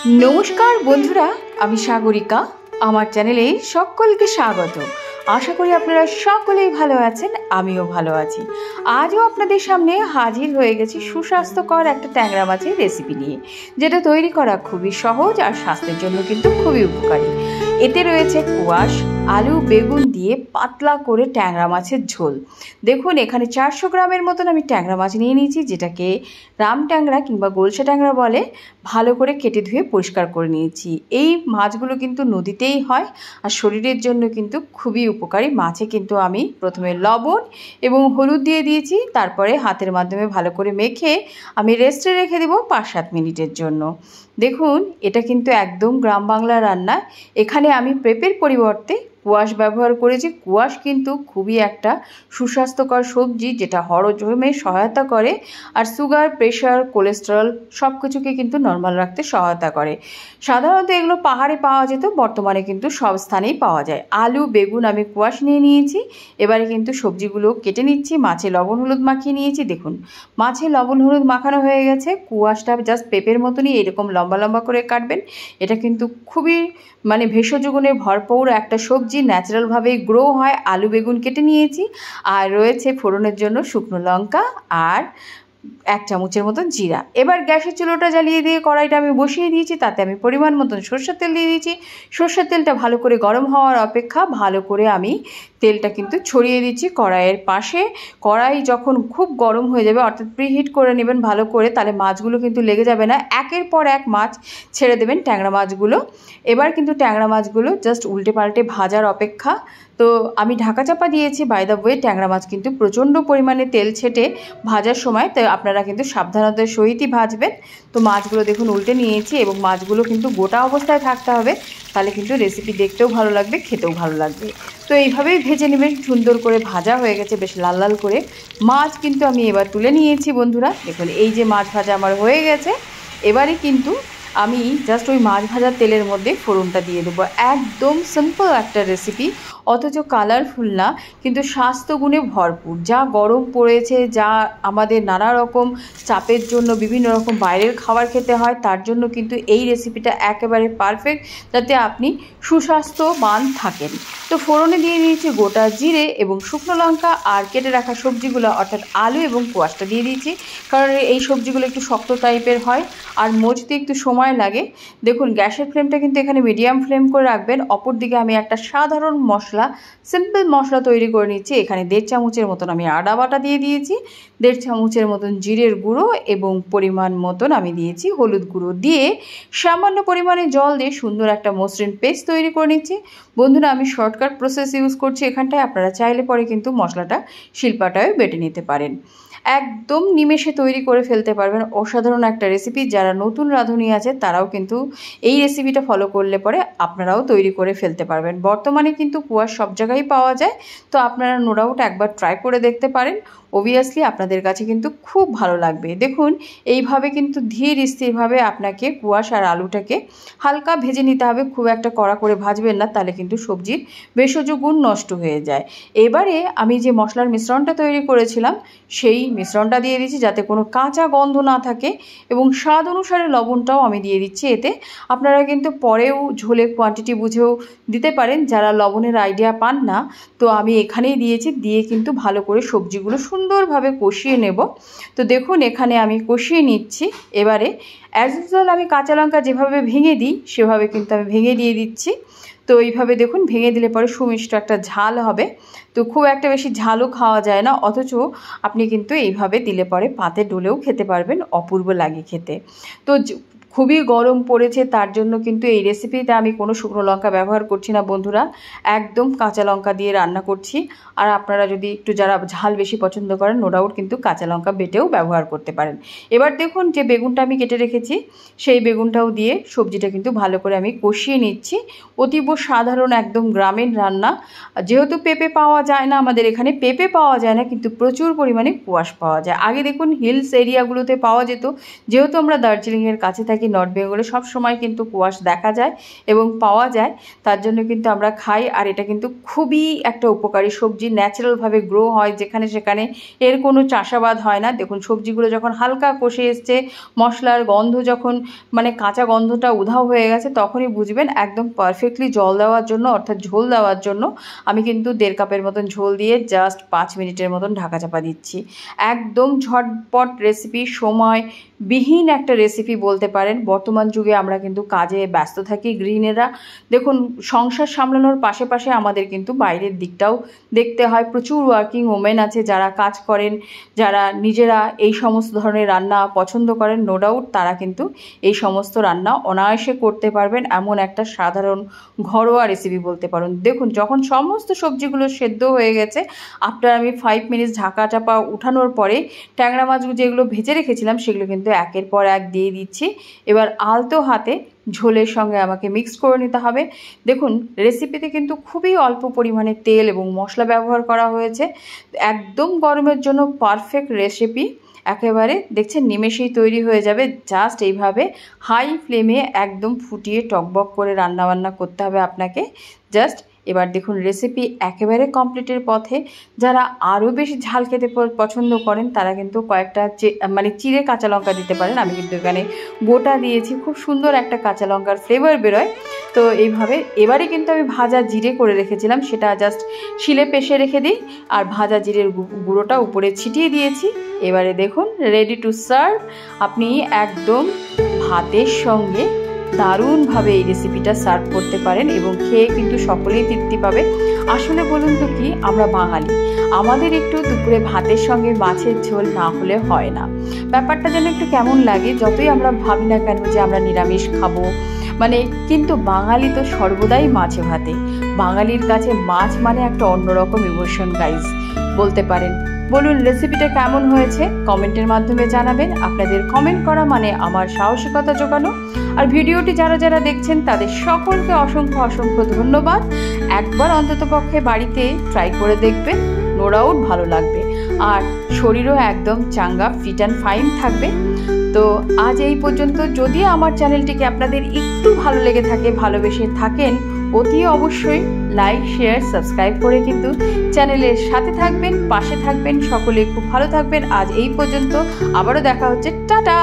नमस्कार बंधुरा आमी सागरिका आमार चैनेले सकलके स्वागत। आशा करी आपनारा सकलेई भालो आछेन, आमिओ भालो आछि। आजও আপনাদের সামনে হাজির হয়ে গেছি সুস্বাস্থ্যকর একটা ট্যাংরা মাছের রেসিপি নিয়ে, যেটা তৈরি করা খুবই সহজ আর স্বাস্থ্যের জন্য কিন্তু খুবই উপকারী। এতে রয়েছে কোয়াশ, আলু, বেগুন দিয়ে পাতলা করে ট্যাংরা মাছের ঝোল। দেখুন এখানে 400 গ্রামের মতন আমি ট্যাংরা মাছ নিয়ে নিয়েছি, যেটাকে রাম ট্যাংরা কিংবা গোলসা ট্যাংরা বলে। ভালো করে কেটে ধুয়ে পরিষ্কার করে নিয়েছি। এই মাছগুলো কিন্তু নদীতেই হয় আর শরীরের জন্য কিন্তু খুবই উপকারী। মাছে কিন্তু আমি প্রথমে লবণ এবং হলুদ দিয়ে দিয়েছি, তারপরে হাতের মাধ্যমে ভালো করে মেখে আমি রেস্টে রেখে দেবো 5-7 মিনিটের জন্য। দেখুন এটা কিন্তু একদম গ্রাম বাংলার রান্না। এখানে আমি পেঁপের পরিবর্তে কোয়াশ ব্যবহার করেছি। কোয়াশ কিন্তু খুবই একটা সুস্বাস্থ্যকর সবজি, যেটা হজমে সহায়তা করে আর সুগার, প্রেশার, কোলেস্টেরল সব কিছুকে কিন্তু নর্মাল রাখতে সহায়তা করে। সাধারণত এগুলো পাহাড়ে পাওয়া যেত, বর্তমানে কিন্তু সব স্থানেই পাওয়া যায়। আলু, বেগুন আমি কোয়াশ নিয়ে নিয়েছি। এবারে কিন্তু সবজিগুলো কেটে নিচ্ছি। মাছে লবণ হলুদ মাখিয়ে নিয়েছি। দেখুন মাছে লবণ হলুদ মাখানো হয়ে গেছে। কোয়াশটা জাস্ট পেঁপের মতনই এরকম লম্বা লম্বা করে কাটবেন। এটা কিন্তু খুবই ভেষজ গুণে ভরপুর একটা সবজি, ন্যাচারালভাবেই গ্রো হয়। আলু বেগুন কেটে নিয়েছি, আর রয়েছে ফোড়নের জন্য শুকনো লঙ্কা আর 1 চামচের মতন জিরা। এবার গ্যাসের চুলোটা জ্বালিয়ে দিয়ে কড়াইটা আমি বসিয়ে দিয়েছি, তাতে আমি পরিমাণ মতন সরষের তেল দিয়ে দিয়েছি। সরষের তেলটা ভালো করে গরম হওয়ার অপেক্ষা ভালো করে আমি তেলটা কিন্তু ছড়িয়ে দিচ্ছি কড়াইয়ের পাশে। কড়াই যখন খুব গরম হয়ে যাবে, অর্থাৎ প্রিহিট করে নেবেন ভালো করে, তাহলে মাছগুলো কিন্তু লেগে যাবে না। একের পর এক মাছ ছেড়ে দেবেন ট্যাংরা মাছগুলো। এবার কিন্তু ট্যাংরা মাছগুলো জাস্ট উল্টে পাল্টে ভাজার অপেক্ষা। তো আমি ঢাকা চাপা দিয়েছি। বাই দ্য ওয়ে, ট্যাংরা মাছ কিন্তু প্রচণ্ড পরিমাণে তেল ছেটে ভাজার সময়, তাই আপনারা কিন্তু সাবধানতার সহিতই ভাজবেন। তো মাছগুলো দেখুন উল্টে নিয়েছি, এবং মাছগুলো কিন্তু গোটা অবস্থায় থাকতে হবে, তাহলে কিন্তু রেসিপি দেখতেও ভালো লাগবে, খেতেও ভালো লাগবে। তো এইভাবেই ভেজে নেবেন। সুন্দর করে ভাজা হয়ে গেছে, বেশ লাল লাল করে। মাছ কিন্তু আমি এবার তুলে নিয়েছি বন্ধুরা। দেখুন এই যে মাছ ভাজা আমার হয়ে গেছে। এবারে কিন্তু আমি জাস্ট ওই মাছ ভাজার তেলের মধ্যে ফোড়নটা দিয়ে দেবো। একদম সিম্পল একটা রেসিপি, অথচ কালারফুল না, কিন্তু স্বাস্থ্যগুণে ভরপুর। যা গরম পড়েছে, যা আমাদের নানা রকম চাপের জন্য বিভিন্ন রকম বাইরের খাবার খেতে হয়, তার জন্য কিন্তু এই রেসিপিটা একেবারে পারফেক্ট, যাতে আপনি সুস্বাস্থ্যবান থাকেন। তো ফোড়নে দিয়ে দিয়েছি গোটা জিরে এবং শুকনো লঙ্কা, আর কেটে রাখা সবজিগুলো অর্থাৎ আলু এবং কোয়াশটা দিয়ে দিয়েছি, কারণ এই সবজিগুলো একটু শক্ত টাইপের হয় আর মজতে একটু সময় লাগে। দেখুন গ্যাসের ফ্লেমটা কিন্তু এখানে মিডিয়াম ফ্লেম করে রাখবেন। অপরদিকে আমি একটা সাধারণ মশলা, সিম্পল মশলা তৈরি করে নিচ্ছি। এখানে 1.5 চামচের মতন আমি আদা বাটা দিয়ে দিয়েছি, 1.5 চামচের মতন জিরের গুঁড়ো এবং পরিমাণ মতন আমি দিয়েছি হলুদ গুঁড়ো দিয়ে সামান্য পরিমাণে জল দিয়ে সুন্দর একটা মসৃণ পেস্ট তৈরি করে নিচ্ছি। বন্ধুরা আমি শর্টকাট প্রসেস ইউজ করছি এখানটায়, আপনারা চাইলে পরে কিন্তু মশলাটা শিলপাটায়ও বেটে নিতে পারেন। একদম নিমেষে তৈরি করে ফেলতে পারবেন অসাধারণ একটা রেসিপি। যারা নতুন রাঁধুনি আছে তারাও কিন্তু এই রেসিপিটা ফলো করলে পরে আপনারাও তৈরি করে ফেলতে পারবেন। বর্তমানে কিন্তু কোয়াশ সব জায়গায় পাওয়া যায়, তো আপনারা নো ডাউট একবার ট্রাই করে দেখতে পারেন। অবভিয়াসলি আপনাদের কাছে কিন্তু খুব ভালো লাগবে। দেখুন এইভাবে কিন্তু ধীর স্থিরভাবে আপনাকে কোয়াশ আর আলুটাকে হালকা ভেজে নিতে হবে, খুব একটা কড়া করে ভাজবেন না, তাহলে কিন্তু সবজির ভেষজ গুণ নষ্ট হয়ে যায়। এবারে আমি যে মশলার মিশ্রণটা তৈরি করেছিলাম সেই মিশ্রণটা দিয়ে দিচ্ছি, যাতে কোনো কাঁচা গন্ধ না থাকে, এবং স্বাদ অনুসারে লবণটাও আমি দিয়ে দিচ্ছি। এতে আপনারা কিন্তু পরেও ঝোলের কোয়ান্টিটি বুঝেও দিতে পারেন, যারা লবণের আইডিয়া পান না। তো আমি এখানেই দিয়েছি, দিয়ে কিন্তু ভালো করে সবজিগুলো সুন্দরভাবে কষিয়ে নেব। তো দেখুন এখানে আমি কষিয়ে নিচ্ছি। এবারে অ্যাজ ইউজুয়াল আমি কাঁচা লঙ্কা যেভাবে ভেঙে দিই সেভাবে কিন্তু আমি ভেঙে দিয়ে দিচ্ছি। তো এইভাবে দেখুন ভেঙে দিলে পরে সুমিষ্ট একটা ঝাল হবে। তো খুব একটা বেশি ঝালও খাওয়া যায় না, অথচ আপনি কিন্তু এইভাবে দিলে পরে পাতে ডলেও খেতে পারবেন, অপূর্ব লাগে খেতে। তো খুবই গরম পড়েছে, তার জন্য কিন্তু এই রেসিপিতে আমি কোনো শুকনো লঙ্কা ব্যবহার করছি না বন্ধুরা, একদম কাঁচা লঙ্কা দিয়ে রান্না করছি। আর আপনারা যদি একটু যারা ঝাল বেশি পছন্দ করেন, নো ডাউট কিন্তু কাঁচা লঙ্কা বেটেও ব্যবহার করতে পারেন। এবার দেখুন যে বেগুনটা আমি কেটে রেখেছি, সেই বেগুনটাও দিয়ে সবজিটা কিন্তু ভালো করে আমি কষিয়ে নিচ্ছি। অতীব সাধারণ একদম গ্রামীণ রান্না। যেহেতু পেঁপে পাওয়া যায় না, আমাদের এখানে পেঁপে পাওয়া যায় না, কিন্তু প্রচুর পরিমাণে কোয়াশ পাওয়া যায়। আগে দেখুন হিলস এরিয়াগুলোতে পাওয়া যেত, যেহেতু আমরা দার্জিলিংয়ের কাছে থাকি থাকি নর্থ বেঙ্গলে, সব সময় কিন্তু কোয়াশ দেখা যায় এবং পাওয়া যায়, তার জন্য কিন্তু আমরা খাই। আর এটা কিন্তু খুবই একটা উপকারী সবজি, ন্যাচারালভাবে গ্রো হয় যেখানে সেখানে, এর কোনো চাষাবাদ হয় না। দেখুন সবজিগুলো যখন হালকা কষে এসছে, মশলার গন্ধ যখন মানে কাঁচা গন্ধটা উধাও হয়ে গেছে, তখনই বুঝবেন একদম পারফেক্টলি জল দেওয়ার জন্য অর্থাৎ ঝোল দেওয়ার জন্য আমি কিন্তু 1.5 কাপের মতন ঝোল দিয়ে জাস্ট 5 মিনিটের মতন ঢাকা চাপা দিচ্ছি। একদম ঝটপট রেসিপি, সময়বিহীন একটা রেসিপি বলতে পারেন। বর্তমান যুগে আমরা কিন্তু কাজে ব্যস্ত থাকি গৃহিণীরা। দেখুন সংসার সামলানোর পাশে আমাদের কিন্তু বাইরের দিকটাও দেখতে হয়। প্রচুর ওয়ার্কিং ওমেন আছে যারা কাজ করেন, যারা নিজেরা এই সমস্ত ধরনের রান্না পছন্দ করেন। নো ডাউট তারা কিন্তু এই সমস্ত রান্না অনায়াসে করতে পারবেন। এমন একটা সাধারণ ঘরোয়া রেসিপি বলতে পারেন। দেখুন যখন সমস্ত সবজিগুলো সেদ্ধ হয়ে গেছে, আফটার আমি 5 মিনিটস ঢাকা চাপা উঠানোর পরে ট্যাংরা মাছগুলো যেগুলো ভেজে রেখেছিলাম সেগুলো কিন্তু একের পর এক দিয়ে দিচ্ছি। এবার আলতো হাতে ঝোলের সঙ্গে আমাকে মিক্স করে নিতে হবে। দেখুন রেসিপিতে কিন্তু খুবই অল্প পরিমাণে তেল এবং মশলা ব্যবহার করা হয়েছে। একদম গরমের জন্য পারফেক্ট রেসিপি, একেবারে দেখছেন নিমেষেই তৈরি হয়ে যাবে। জাস্ট এইভাবে হাই ফ্লেমে একদম ফুটিয়ে টকবক করে রান্নাবান্না করতে হবে আপনাকে। জাস্ট এবার দেখুন রেসিপি একেবারে কমপ্লিটের পথে। যারা আরও বেশি ঝাল খেতে পছন্দ করেন তারা কিন্তু কয়েকটা চিড়ে কাঁচা লঙ্কা দিতে পারেন। আমি কিন্তু এখানে গোটা দিয়েছি, খুব সুন্দর একটা কাঁচা লঙ্কার ফ্লেভার বেরোয়। তো এইভাবে এবারে কিন্তু আমি ভাজা জিরে করে রেখেছিলাম, সেটা জাস্ট শিলে পেষে রেখে দিই আর ভাজা জিরের গুঁড়োটা উপরে ছিটিয়ে দিয়েছি। এবারে দেখুন রেডি টু সার্ভ। আপনি একদম ভাতের সঙ্গে দারুণভাবে এই রেসিপিটা সার্ভ করতে পারেন এবং খেয়ে কিন্তু সকলেই তৃপ্তি পাবে। আসলে বলুন তো কি, আমরা বাঙালি, আমাদের একটু দুপুরে ভাতের সঙ্গে মাছের ঝোল না হলে হয় না। ব্যাপারটা যেন একটু কেমন লাগে, যতই আমরা ভাবি না কেন যে আমরা নিরামিষ খাবো কিন্তু বাঙালি তো সর্বদাই মাছে ভাতে। বাঙালির কাছে মাছ মানে একটা অন্যরকম ইমোশন গাইজ বলতে পারেন। বলুন রেসিপিটা কেমন হয়েছে, কমেন্টের মাধ্যমে জানাবেন। আপনাদের কমেন্ট করা মানে আমার সাহসিকতা জোগানো। আর ভিডিওটি যারা দেখছেন তাদের সকলকে অসংখ্য ধন্যবাদ। একবার অন্ততপক্ষে বাড়িতে ট্রাই করে দেখবেন, নো ডাউট ভালো লাগবে। আর শরীরও একদম চাঙ্গা, ফিট অ্যান্ড ফাইন থাকবে। তো আজ এই পর্যন্ত। যদি আমার চ্যানেলটিকে আপনাদের একটু ভালো লেগে থাকে, ভালোবেসে থাকেন, অতি অবশ্যই লাইক, শেয়ার, সাবস্ক্রাইব করে কিন্তু চ্যানেলের সাথে থাকবেন, পাশে থাকবেন। সকলে খুব ভালো থাকবেন। আজ এই পর্যন্ত, আবারও দেখা হচ্ছে। টাটা।